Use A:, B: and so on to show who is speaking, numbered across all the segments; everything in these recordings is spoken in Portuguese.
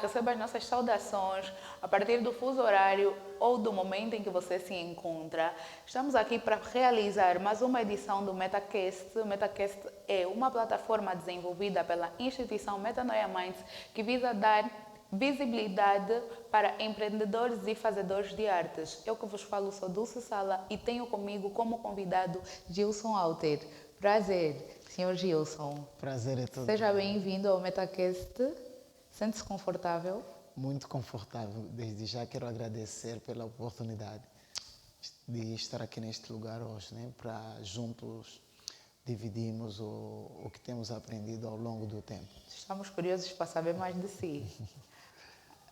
A: receba as nossas saudações a partir do fuso horário ou do momento em que você se encontra. Estamos aqui para realizar mais uma edição do MetaCast. O MetaCast é uma plataforma desenvolvida pela instituição Metanoia Minds que visa dar visibilidade para empreendedores e fazedores de artes. Eu que vos falo sou Dulce Sala e tenho comigo como convidado Gilson Alter. Prazer, Sr. Gilson.
B: Prazer é todo.
A: Seja bem-vindo ao MetaCast. Sente-se confortável?
B: Muito confortável. Desde já quero agradecer pela oportunidade de estar aqui neste lugar hoje, né? Para juntos dividirmos o que temos aprendido ao longo do tempo.
A: Estamos curiosos para saber mais de si.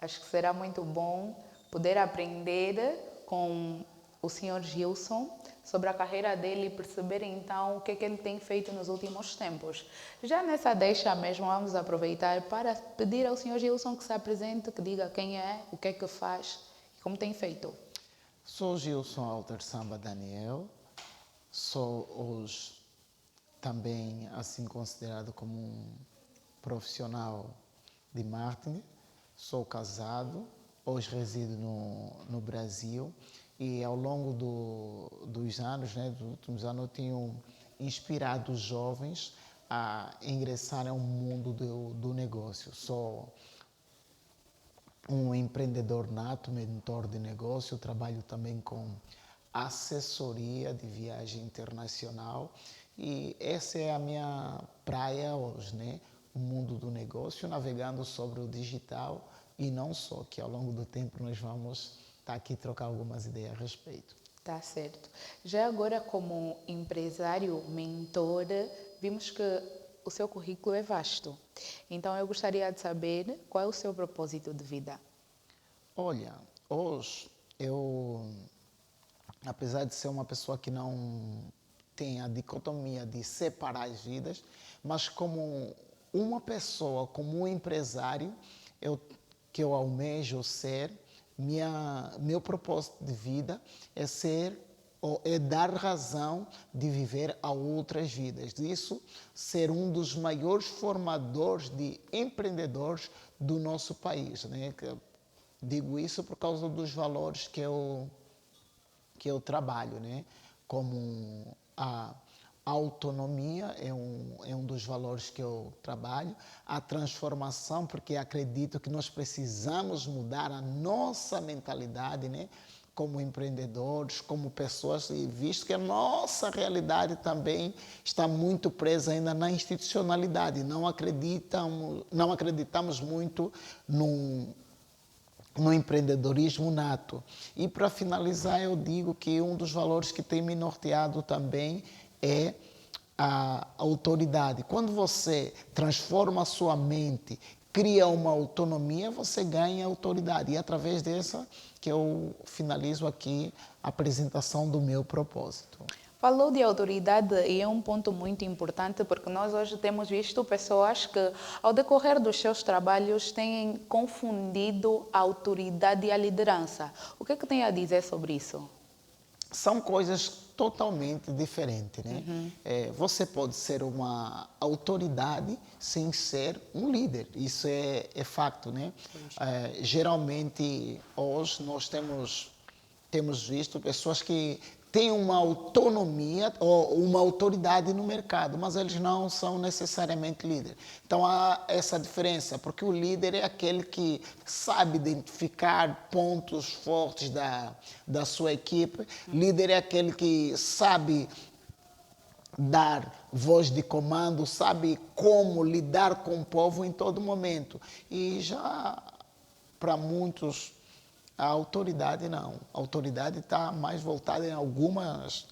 A: Acho que será muito bom poder aprender com o Sr. Gilson sobre a carreira dele e perceber então o que é que ele tem feito nos últimos tempos. Já nessa deixa mesmo, vamos aproveitar para pedir ao Sr. Gilson que se apresente, que diga quem é, o que é que faz e como tem feito.
B: Sou Gilson Alter Samba Daniel, sou hoje também assim considerado como um profissional de marketing. Sou casado, hoje resido no Brasil e ao longo dos anos, né, dos últimos anos, eu tenho inspirado os jovens a ingressarem ao mundo do negócio. Sou um empreendedor nato, mentor de negócio, trabalho também com assessoria de viagem internacional e essa é a minha praia hoje, né? O mundo do negócio, navegando sobre o digital e não só, que ao longo do tempo nós vamos estar aqui trocar algumas ideias a respeito.
A: Tá certo. Já agora como empresário, mentor, vimos que o seu currículo é vasto. Então eu gostaria de saber qual é o seu propósito de vida.
B: Olha, hoje eu, apesar de ser uma pessoa que não tem a dicotomia de separar as vidas, mas como uma pessoa, como um empresário, que eu almejo ser, meu propósito de vida é ser ou é dar razão de viver a outras vidas. Isso ser um dos maiores formadores de empreendedores do nosso país, né? Digo isso por causa dos valores que eu trabalho, né? Como a autonomia é um dos valores que eu trabalho, a transformação, porque acredito que nós precisamos mudar a nossa mentalidade, né? Como empreendedores, como pessoas, e visto que a nossa realidade também está muito presa ainda na institucionalidade, não acreditamos muito no empreendedorismo nato. E para finalizar, eu digo que um dos valores que tem me norteado também é a autoridade. Quando você transforma a sua mente, cria uma autonomia, você ganha autoridade. E é através dessa que eu finalizo aqui a apresentação do meu propósito.
A: Falou de autoridade e é um ponto muito importante porque nós hoje temos visto pessoas que, ao decorrer dos seus trabalhos, têm confundido a autoridade e a liderança. O que é que tem a dizer sobre isso?
B: São coisas totalmente diferentes, né? Você pode ser uma autoridade sem ser um líder, isso é facto, né? Geralmente, hoje, nós temos visto pessoas que têm uma autonomia ou uma autoridade no mercado, mas eles não são necessariamente líderes. Então há essa diferença, porque o líder é aquele que sabe identificar pontos fortes da sua equipe, líder é aquele que sabe dar voz de comando, sabe como lidar com o povo em todo momento. E já para muitos a autoridade não. A autoridade está mais voltada em algumas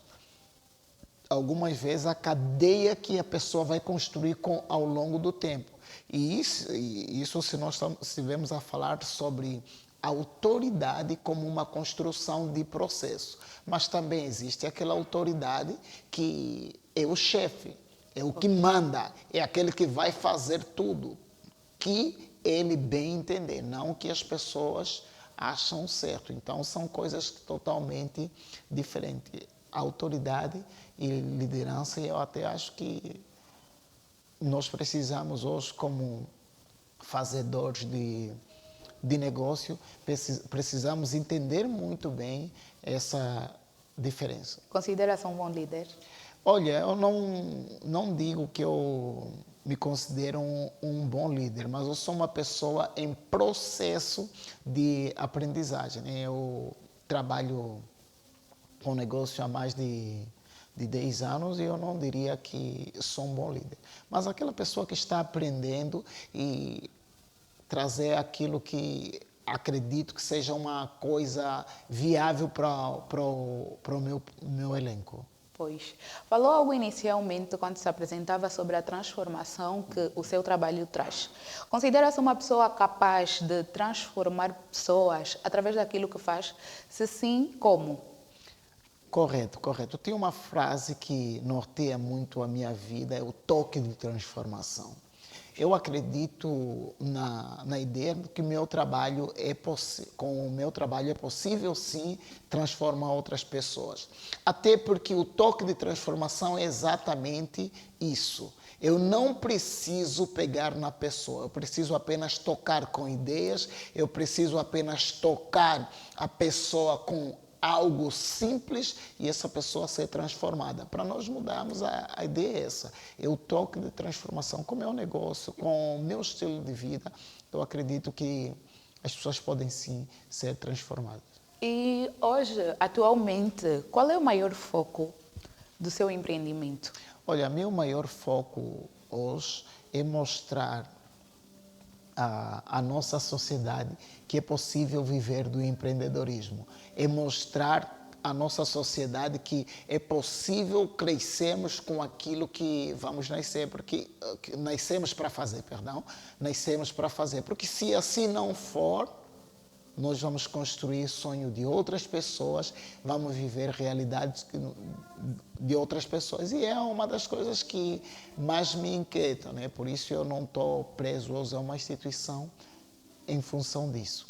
B: vezes a cadeia que a pessoa vai construir ao longo do tempo. E isso se nós estivermos a falar sobre autoridade como uma construção de processo. Mas também existe aquela autoridade que é o chefe, é o que manda, é aquele que vai fazer tudo, que ele bem entender, não que as pessoas acham certo. Então, são coisas totalmente diferentes. Autoridade e liderança, eu até acho que nós precisamos hoje, como fazedores de negócio, precisamos entender muito bem essa diferença.
A: Considera-se um bom líder?
B: Olha, eu não digo que eu me considero um bom líder, mas eu sou uma pessoa em processo de aprendizagem, né? Eu trabalho com negócio há mais de 10 anos e eu não diria que sou um bom líder. Mas aquela pessoa que está aprendendo e trazer aquilo que acredito que seja uma coisa viável para o meu elenco.
A: Pois. Falou algo inicialmente, quando se apresentava, sobre a transformação que o seu trabalho traz. Considera-se uma pessoa capaz de transformar pessoas através daquilo que faz? Se sim, como?
B: Correto, correto. Tem uma frase que norteia muito a minha vida, é o toque de transformação. Eu acredito na ideia de que com o meu trabalho é possível sim transformar outras pessoas. Até porque o toque de transformação é exatamente isso. Eu não preciso pegar na pessoa, eu preciso apenas tocar com ideias, eu preciso apenas tocar a pessoa com algo simples e essa pessoa ser transformada. Para nós mudarmos, a ideia é essa. É o toque de transformação com o meu negócio, com o meu estilo de vida. Eu acredito que as pessoas podem sim ser transformadas.
A: E hoje, atualmente, qual é o maior foco do seu empreendimento?
B: Olha, meu maior foco hoje é mostrar à nossa sociedade que é possível viver do empreendedorismo. É mostrar à nossa sociedade que é possível crescermos com aquilo que vamos nascer, porque nascemos para fazer, nascemos para fazer. Porque se assim não for, nós vamos construir sonho de outras pessoas, vamos viver realidades de outras pessoas. E é uma das coisas que mais me inquieta, né? Por isso eu não estou preso a uma instituição em função disso.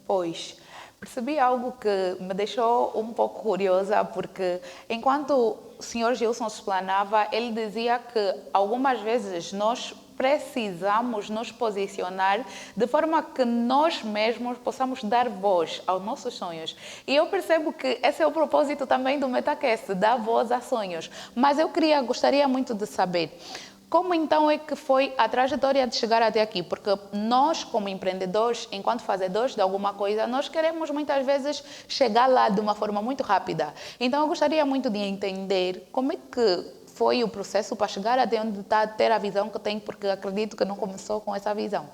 A: Pois, percebi algo que me deixou um pouco curiosa, porque enquanto o Sr. Gilson explanava, ele dizia que algumas vezes nós precisamos nos posicionar de forma que nós mesmos possamos dar voz aos nossos sonhos. E eu percebo que esse é o propósito também do MetaCast, dar voz a sonhos. Mas eu gostaria muito de saber, como então é que foi a trajetória de chegar até aqui? Porque nós, como empreendedores, enquanto fazedores de alguma coisa, nós queremos muitas vezes chegar lá de uma forma muito rápida. Então eu gostaria muito de entender como é que foi o processo para chegar até onde está, ter a visão que tem, porque acredito que não começou com essa visão.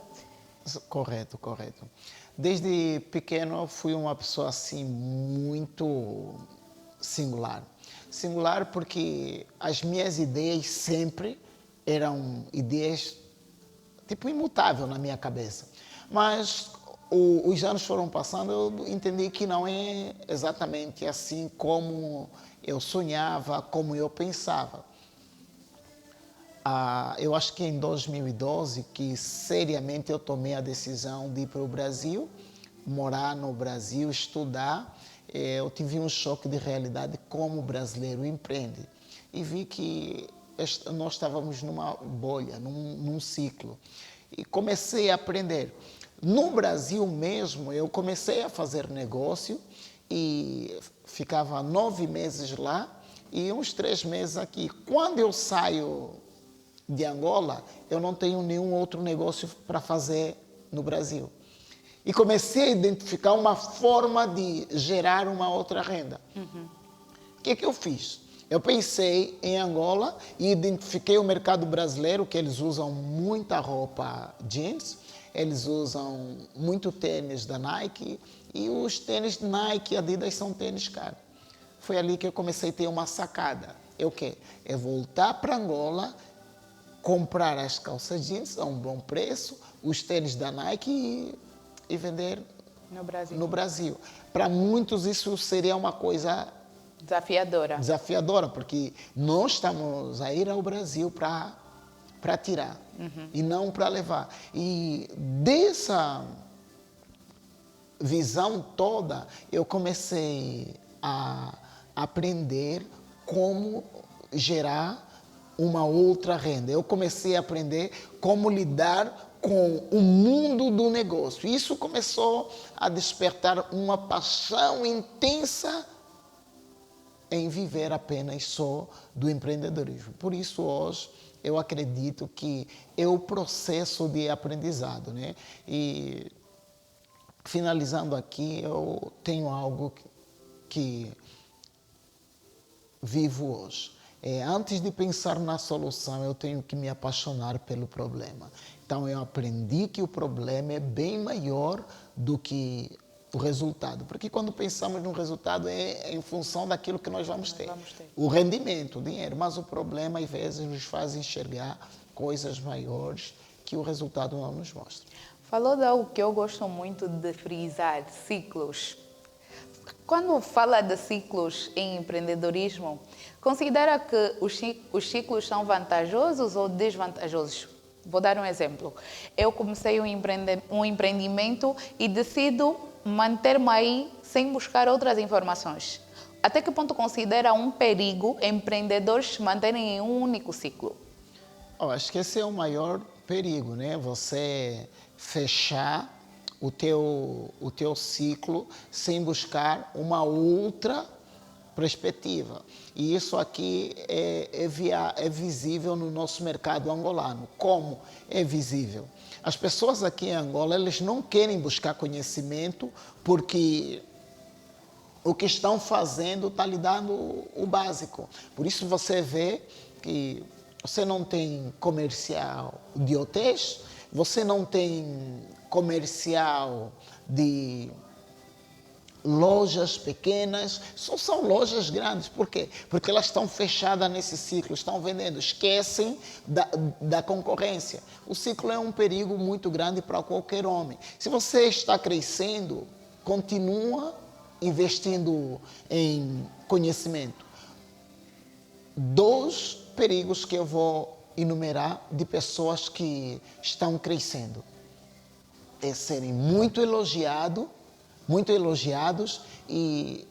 B: Correto, correto. Desde pequeno eu fui uma pessoa assim muito singular. Singular porque as minhas ideias sempre eram ideias tipo imutável na minha cabeça. Mas os anos foram passando, eu entendi que não é exatamente assim como eu sonhava, como eu pensava. Eu acho que em 2012 que seriamente eu tomei a decisão de ir para o Brasil, morar no Brasil, estudar. Eu tive um choque de realidade como o brasileiro empreende e vi que nós estávamos numa bolha, num ciclo. E comecei a aprender. No Brasil mesmo, eu comecei a fazer negócio e ficava 9 meses lá e uns 3 meses aqui. Quando eu saio de Angola, eu não tenho nenhum outro negócio para fazer no Brasil. E comecei a identificar uma forma de gerar uma outra renda. O que eu fiz? Eu pensei em Angola e identifiquei o mercado brasileiro, que eles usam muita roupa jeans, eles usam muito tênis da Nike, e os tênis Nike e Adidas são tênis caros. Foi ali que eu comecei a ter uma sacada. O quê? É voltar para Angola, comprar as calças jeans a um bom preço, os tênis da Nike e vender no Brasil. Para muitos isso seria uma coisa desafiadora, porque nós estamos a ir ao Brasil para tirar e não para levar. E dessa visão toda, eu comecei a aprender como gerar uma outra renda. Eu comecei a aprender como lidar com o mundo do negócio. Isso começou a despertar uma paixão intensa em viver apenas só do empreendedorismo. Por isso, hoje, eu acredito que é o processo de aprendizado, né? E, finalizando aqui, eu tenho algo que vivo hoje. Antes de pensar na solução, eu tenho que me apaixonar pelo problema. Então, eu aprendi que o problema é bem maior do que o resultado. Porque quando pensamos no resultado, é em função daquilo que nós vamos ter. O rendimento, o dinheiro. Mas o problema, às vezes, nos faz enxergar coisas maiores que o resultado não nos mostra.
A: Falou de algo que eu gosto muito de frisar, ciclos. Quando fala de ciclos em empreendedorismo, considera que os ciclos são vantajosos ou desvantajosos? Vou dar um exemplo. Eu comecei um empreendimento e decido manter-me aí sem buscar outras informações. Até que ponto considera um perigo empreendedores se manterem em um único ciclo?
B: Acho que esse é o maior perigo, né? Você fechar o teu ciclo sem buscar uma outra perspectiva. E isso aqui é visível no nosso mercado angolano. Como é visível? As pessoas aqui em Angola, eles não querem buscar conhecimento porque o que estão fazendo está lhe dando o básico. Por isso você vê que você não tem comercial de hotéis, você não tem comercial de lojas pequenas, são lojas grandes. Por quê? Porque elas estão fechadas nesse ciclo, estão vendendo, esquecem da concorrência. O ciclo é um perigo muito grande para qualquer homem. Se você está crescendo, continua investindo em conhecimento. 2 perigos que eu vou enumerar de pessoas que estão crescendo é serem muito elogiados e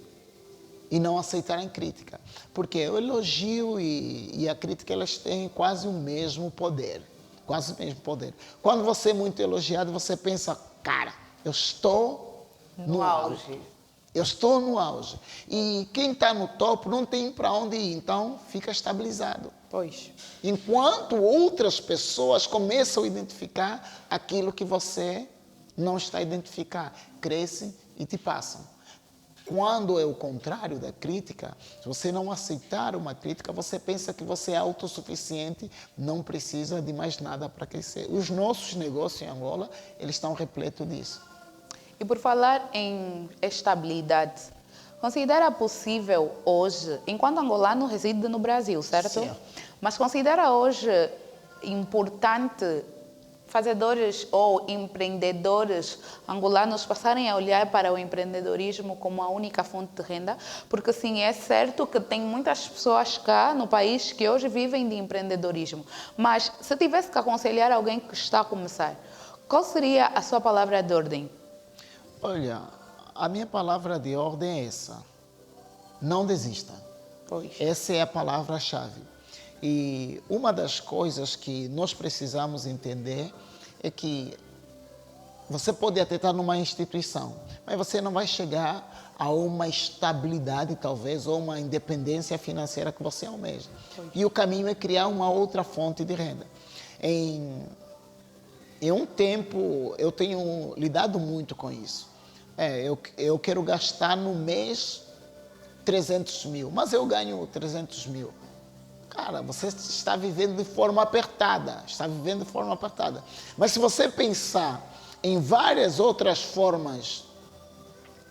B: não aceitarem crítica. Porque o elogio e a crítica, elas têm quase o mesmo poder. Quase o mesmo poder. Quando você é muito elogiado, você pensa, cara, eu estou no auge. Eu estou no auge. E quem está no topo não tem para onde ir, então fica estabilizado.
A: Pois.
B: Enquanto outras pessoas começam a identificar aquilo que você não está a identificar, crescem e te passam. Quando é o contrário da crítica, se você não aceitar uma crítica, você pensa que você é autossuficiente, não precisa de mais nada para crescer. Os nossos negócios em Angola, eles estão repletos disso.
A: E por falar em estabilidade, considera possível hoje, enquanto angolano reside no Brasil, certo?
B: Sim.
A: Mas considera hoje importante fazedores ou empreendedores angolanos passarem a olhar para o empreendedorismo como a única fonte de renda? Porque sim, é certo que tem muitas pessoas cá no país que hoje vivem de empreendedorismo. Mas se tivesse que aconselhar alguém que está a começar, qual seria a sua palavra de ordem?
B: Olha, a minha palavra de ordem é essa. Não desista.
A: Pois.
B: Essa é a palavra-chave. E uma das coisas que nós precisamos entender é que você pode até estar numa instituição, mas você não vai chegar a uma estabilidade, talvez, ou uma independência financeira que você almeja. E o caminho é criar uma outra fonte de renda. Em um tempo, eu tenho lidado muito com isso. Eu quero gastar no mês 300 mil, mas eu ganho 300 mil. Cara, você está vivendo de forma apertada, Mas se você pensar em várias outras formas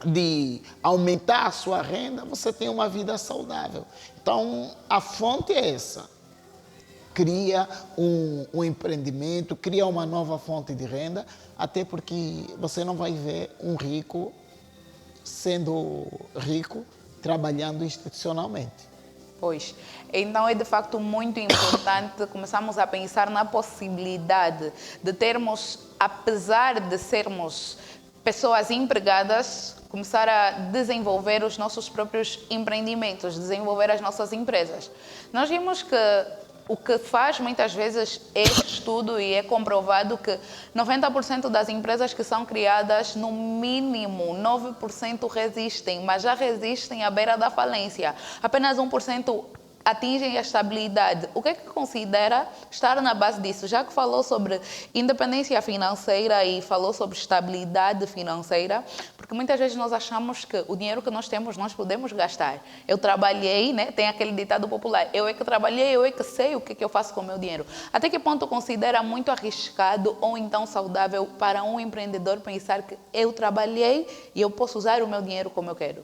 B: de aumentar a sua renda, você tem uma vida saudável. Então, a fonte é essa. Cria um empreendimento, cria uma nova fonte de renda, até porque você não vai ver um rico sendo rico trabalhando institucionalmente.
A: Pois. Então é de facto muito importante começarmos a pensar na possibilidade de termos, apesar de sermos pessoas empregadas, começar a desenvolver os nossos próprios empreendimentos, desenvolver as nossas empresas. Nós vimos que O que faz muitas vezes este estudo e é comprovado que 90% das empresas que são criadas, no mínimo 9% resistem, mas já resistem à beira da falência. Apenas 1% atingem a estabilidade. O que é que considera estar na base disso? Já que falou sobre independência financeira e falou sobre estabilidade financeira, porque muitas vezes nós achamos que o dinheiro que nós temos, nós podemos gastar. Eu trabalhei, né? Tem aquele ditado popular, eu é que trabalhei, eu é que sei o que eu faço com o meu dinheiro. Até que ponto considera muito arriscado ou então saudável para um empreendedor pensar que eu trabalhei e eu posso usar o meu dinheiro como eu quero?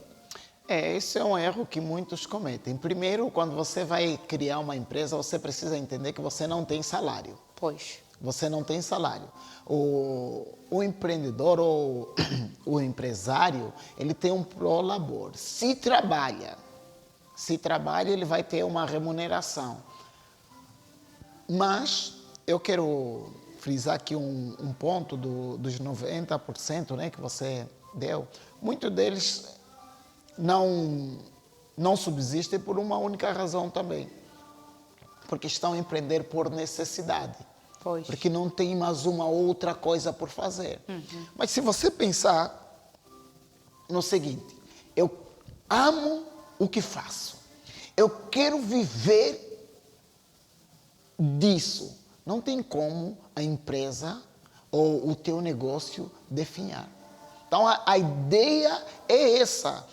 B: Esse é um erro que muitos cometem. Primeiro, quando você vai criar uma empresa, você precisa entender que você não tem salário.
A: Pois.
B: Você não tem salário. O empreendedor ou o empresário, ele tem um prolabor. Se trabalha, ele vai ter uma remuneração. Mas eu quero frisar aqui um ponto dos 90%, né, que você deu. Muitos deles não subsistem por uma única razão também. Porque estão a empreender por necessidade.
A: Pois.
B: Porque não tem mais uma outra coisa por fazer. Mas se você pensar no seguinte, eu amo o que faço. Eu quero viver disso. Não tem como a empresa ou o teu negócio definhar. Então a ideia é essa.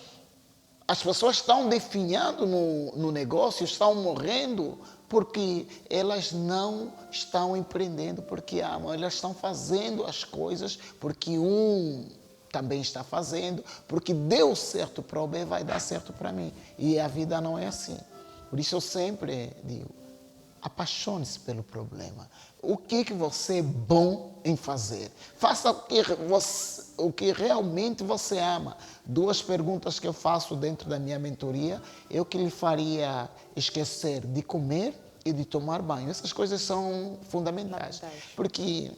B: As pessoas estão definhando no negócio, estão morrendo porque elas não estão empreendendo porque amam. Elas estão fazendo as coisas porque um também está fazendo, porque deu certo para o B, vai dar certo para mim. E a vida não é assim. Por isso eu sempre digo, apaixone-se pelo problema. O que você é bom em fazer? Faça o que realmente você ama. 2 perguntas que eu faço dentro da minha mentoria, eu que lhe faria esquecer de comer e de tomar banho. Essas coisas são fundamentais. Porque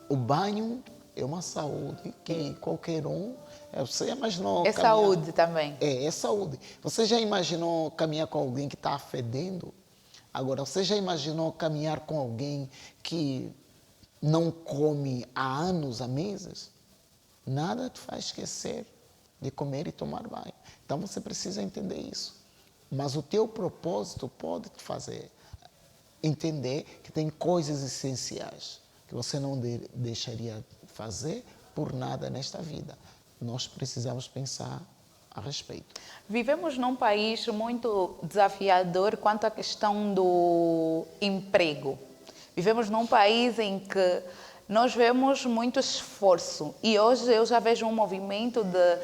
B: o banho é uma saúde que qualquer um... Você imaginou
A: caminhar... saúde também.
B: É saúde. Você já imaginou caminhar com alguém que está fedendo? Agora, você já imaginou caminhar com alguém que não come há anos, há meses? Nada te faz esquecer de comer e tomar banho. Então, você precisa entender isso. Mas o teu propósito pode te fazer entender que tem coisas essenciais que você não deixaria fazer por nada nesta vida. Nós precisamos pensar a respeito.
A: Vivemos num país muito desafiador quanto à questão do emprego. Vivemos num país em que nós vemos muito esforço e hoje eu já vejo um movimento de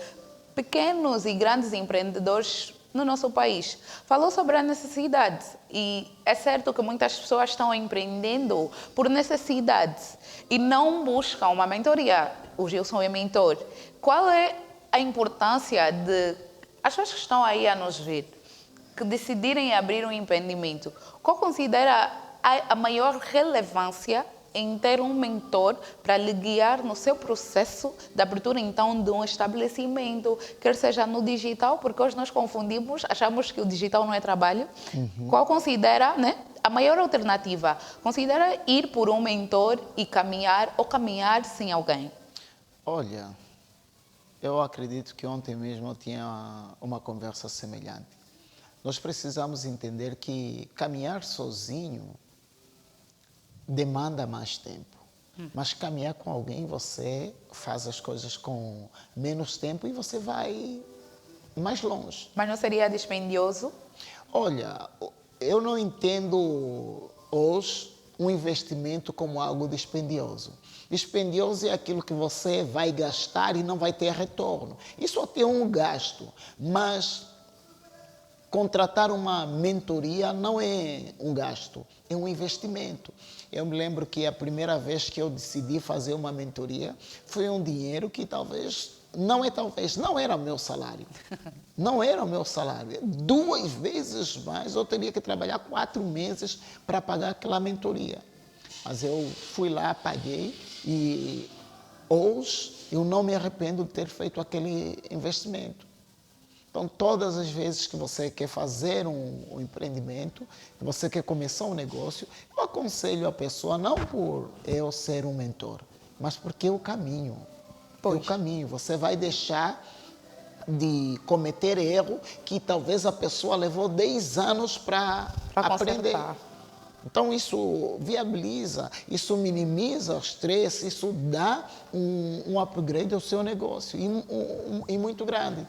A: pequenos e grandes empreendedores no nosso país. Falou sobre a necessidade e é certo que muitas pessoas estão empreendendo por necessidade e não buscam uma mentoria. O Gilson é mentor. Qual é a importância de as pessoas que estão aí a nos ver, que decidirem abrir um empreendimento, qual considera a maior relevância em ter um mentor para lhe guiar no seu processo de abertura, então, de um estabelecimento, quer seja no digital, porque hoje nós confundimos, achamos que o digital não é trabalho. Qual considera, né, a maior alternativa? Considera ir por um mentor e caminhar ou caminhar sem alguém?
B: Olha, eu acredito que ontem mesmo eu tinha uma conversa semelhante. Nós precisamos entender que caminhar sozinho demanda mais tempo. Mas caminhar com alguém, você faz as coisas com menos tempo e você vai mais longe.
A: Mas não seria dispendioso?
B: Olha, eu não entendo hoje um investimento como algo dispendioso. Dispendioso é aquilo que você vai gastar e não vai ter retorno. Isso até é um gasto, mas contratar uma mentoria não é um gasto, é um investimento. Eu me lembro que a primeira vez que eu decidi fazer uma mentoria foi um dinheiro que não era o meu salário. Não era o meu salário. 2 vezes mais, eu teria que trabalhar 4 meses para pagar aquela mentoria. Mas eu fui lá, paguei e hoje eu não me arrependo de ter feito aquele investimento. Então, todas as vezes que você quer fazer um empreendimento, que você quer começar um negócio, eu aconselho a pessoa, não por eu ser um mentor, mas porque é o caminho. É o caminho. Você vai deixar de cometer erro que talvez a pessoa levou 10 anos para aprender.
A: Consertar.
B: Então, isso viabiliza, isso minimiza o estresse, isso dá um upgrade ao seu negócio e muito grande.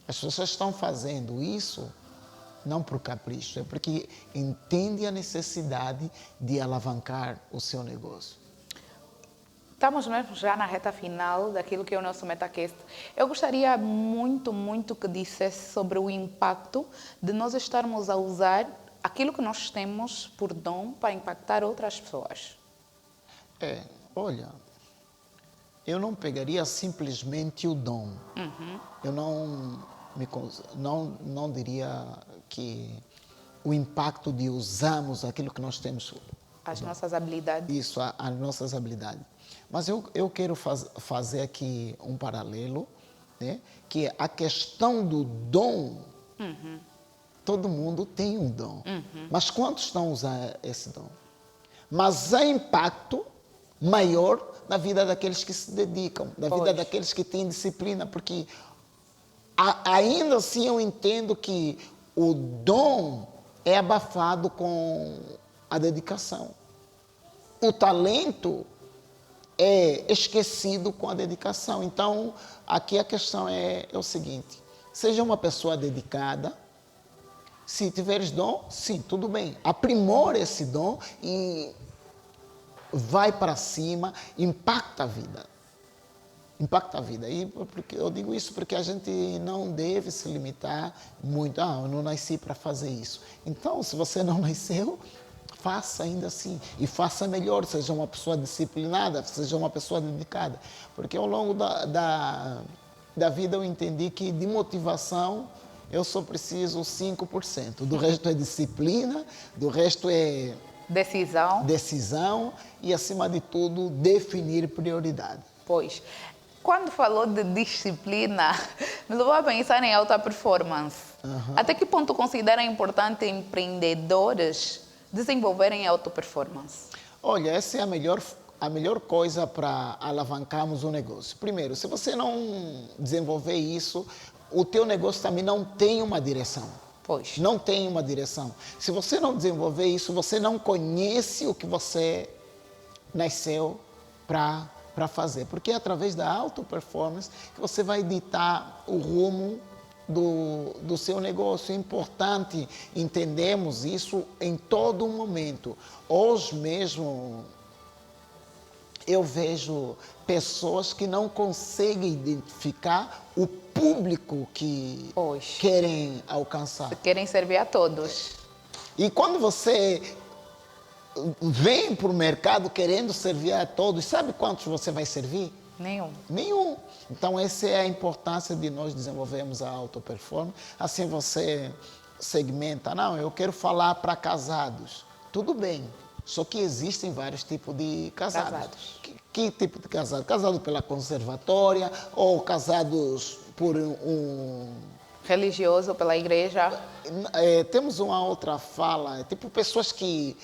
B: As pessoas estão fazendo isso não por capricho, é porque entendem a necessidade de alavancar o seu negócio.
A: Estamos mesmo já na reta final daquilo que é o nosso MetaCast. Eu gostaria muito, muito que dissesse sobre o impacto de nós estarmos a usar aquilo que nós temos por dom para impactar outras pessoas.
B: Olha, eu não pegaria simplesmente o dom. Eu não diria que o impacto de usarmos aquilo que nós temos.
A: As nossas habilidades.
B: Isso, as nossas habilidades. Mas eu quero fazer aqui um paralelo, né? Que é a questão do dom. Todo mundo tem um dom. Mas quantos estão a usar esse dom? Mas há impacto maior na vida daqueles que se dedicam, na vida daqueles que têm disciplina, porque ainda assim eu entendo que o dom é abafado com a dedicação. O talento é esquecido com a dedicação. Então, aqui a questão é o seguinte: seja uma pessoa dedicada. Se tiveres dom, sim, tudo bem. Aprimora esse dom e vai para cima, impacta a vida. Impacta a vida. E porque eu digo isso porque a gente não deve se limitar muito. Eu não nasci para fazer isso. Então, se você não nasceu, faça ainda assim. E faça melhor, seja uma pessoa disciplinada, seja uma pessoa dedicada. Porque ao longo da vida eu entendi que de motivação eu só preciso 5%. Do resto é disciplina, do resto é decisão e, acima de tudo, definir prioridade.
A: Pois, quando falou de disciplina, me levou a pensar em alta performance. Até que ponto considera importante empreendedores desenvolverem alta performance?
B: Olha, essa é a melhor coisa para alavancarmos o negócio. Primeiro, se você não desenvolver isso, o teu negócio também não tem uma direção.
A: Pois.
B: Não tem uma direção. Se você não desenvolver isso, você não conhece o que você nasceu para fazer. Porque é através da alta performance que você vai ditar o rumo do seu negócio. É importante entendermos isso em todo momento. Hoje mesmo eu vejo pessoas que não conseguem identificar o público que querem alcançar.
A: Querem servir a todos.
B: E quando você vem para o mercado querendo servir a todos, sabe quantos você vai servir? Nenhum. Então, essa é a importância de nós desenvolvermos a alta performance. Assim você segmenta. Não, eu quero falar para casados. Tudo bem. Só que existem vários tipos de casados. Que tipo de casado? Casado pela conservatória ou casados por
A: religioso, pela igreja?
B: Temos uma outra fala, tipo pessoas que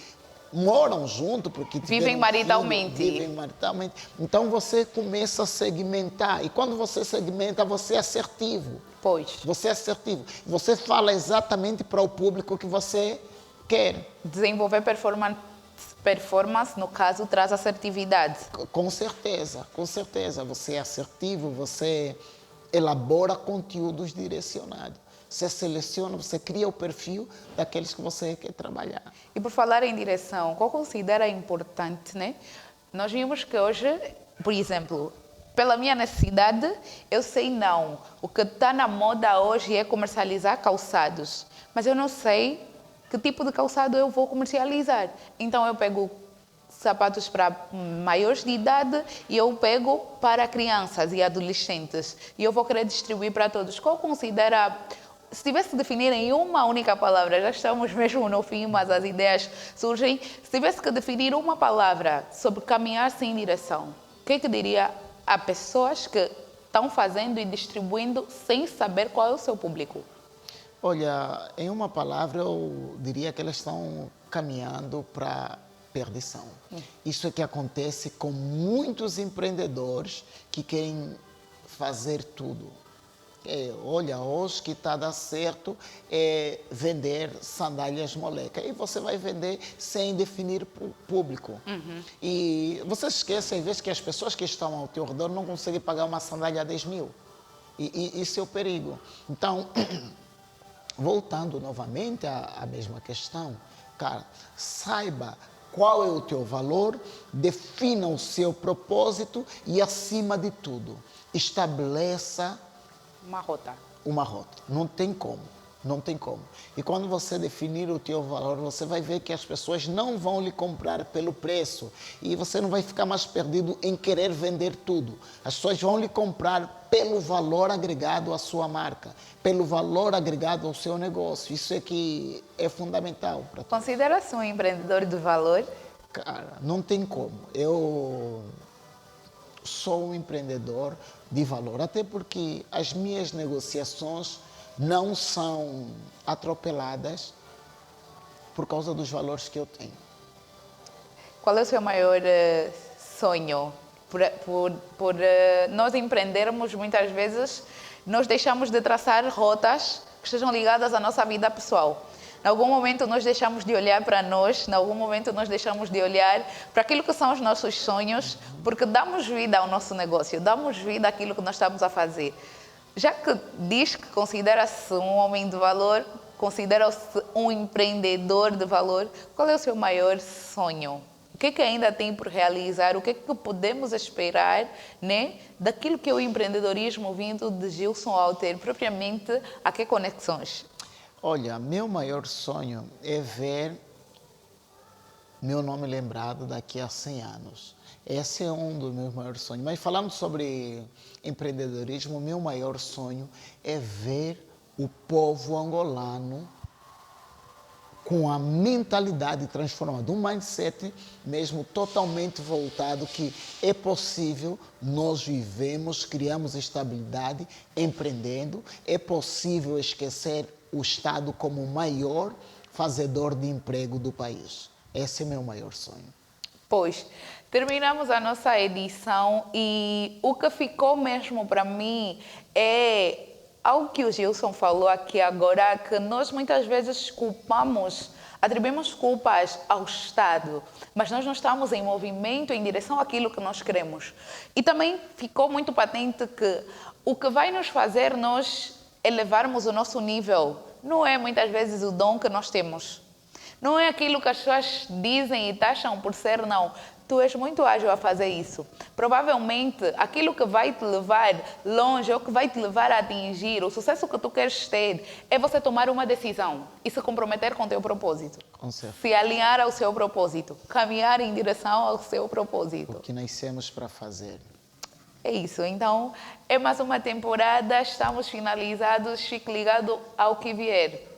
B: moram junto porque
A: vivem maritalmente.
B: Vivem maritalmente. Então você começa a segmentar. E quando você segmenta, você é assertivo.
A: Pois.
B: Você é assertivo. Você fala exatamente para o público que você quer.
A: Desenvolver performance, no caso, traz assertividade.
B: Com certeza, com certeza. Você é assertivo, você elabora conteúdos direcionados. Você seleciona, você cria o perfil daqueles que você quer trabalhar.
A: E por falar em direção, qual considera importante, né? Nós vimos que hoje, por exemplo, pela minha necessidade, eu sei não. O que está na moda hoje é comercializar calçados. Mas eu não sei que tipo de calçado eu vou comercializar. Então eu pego sapatos para maiores de idade e eu pego para crianças e adolescentes. E eu vou querer distribuir para todos. Qual considera... Se tivesse que definir em uma única palavra, já estamos mesmo no fim, mas as ideias surgem. Se tivesse que definir uma palavra sobre caminhar sem direção, o que diria a pessoas que estão fazendo e distribuindo sem saber qual é o seu público?
B: Olha, em uma palavra, eu diria que elas estão caminhando para perdição. Isso é que acontece com muitos empreendedores que querem fazer tudo. Olha, hoje que está a dar certo é vender sandálias moleca. E você vai vender sem definir público. E você esquece, às vezes, que as pessoas que estão ao teu redor não conseguem pagar uma sandália a 10 mil. E isso é o perigo. Então, voltando novamente à mesma questão, cara, saiba qual é o teu valor, defina o seu propósito e, acima de tudo, estabeleça uma rota. Não tem como. Não tem como. E quando você definir o teu valor, você vai ver que as pessoas não vão lhe comprar pelo preço. E você não vai ficar mais perdido em querer vender tudo. As pessoas vão lhe comprar pelo valor agregado à sua marca, pelo valor agregado ao seu negócio. Isso é que é fundamental para todos.
A: Considera-se um empreendedor de valor?
B: Cara, não tem como. Eu sou um empreendedor de valor, até porque as minhas negociações não são atropeladas por causa dos valores que eu tenho.
A: Qual é o seu maior sonho? Nós empreendermos, muitas vezes, nós deixamos de traçar rotas que estejam ligadas à nossa vida pessoal. Em algum momento nós deixamos de olhar para nós, em algum momento nós deixamos de olhar para aquilo que são os nossos sonhos, porque damos vida ao nosso negócio, damos vida àquilo que nós estamos a fazer. Já que diz que considera-se um homem de valor, considera-se um empreendedor de valor, qual é o seu maior sonho? O que é que ainda tem por realizar? O que é que podemos esperar, né, daquilo que é o empreendedorismo vindo de Gilson Alter, propriamente a que conexões?
B: Olha, meu maior sonho é ver meu nome lembrado daqui a 100 anos. Esse é um dos meus maiores sonhos. Mas falando sobre empreendedorismo, meu maior sonho é ver o povo angolano com a mentalidade transformada, um mindset mesmo totalmente voltado que é possível, nós vivemos, criamos estabilidade empreendendo, é possível esquecer o Estado como o maior fazedor de emprego do país. Esse é meu maior sonho.
A: Pois, terminamos a nossa edição e o que ficou mesmo para mim é algo que o Gilson falou aqui agora, que nós muitas vezes atribuímos culpas ao Estado, mas nós não estamos em movimento em direção àquilo que nós queremos. E também ficou muito patente que o que vai nos fazer nós elevarmos o nosso nível não é muitas vezes o dom que nós temos. Não é aquilo que as pessoas dizem e taxam por ser, não. Tu és muito ágil a fazer isso. Provavelmente, aquilo que vai te levar longe, ou que vai te levar a atingir o sucesso que tu queres ter, é você tomar uma decisão e se comprometer com o teu propósito.
B: Com certeza.
A: Se alinhar ao seu propósito. Caminhar em direção ao seu propósito.
B: O que nascemos para fazer.
A: É isso. Então, é mais uma temporada. Estamos finalizados. Fique ligado ao que vier.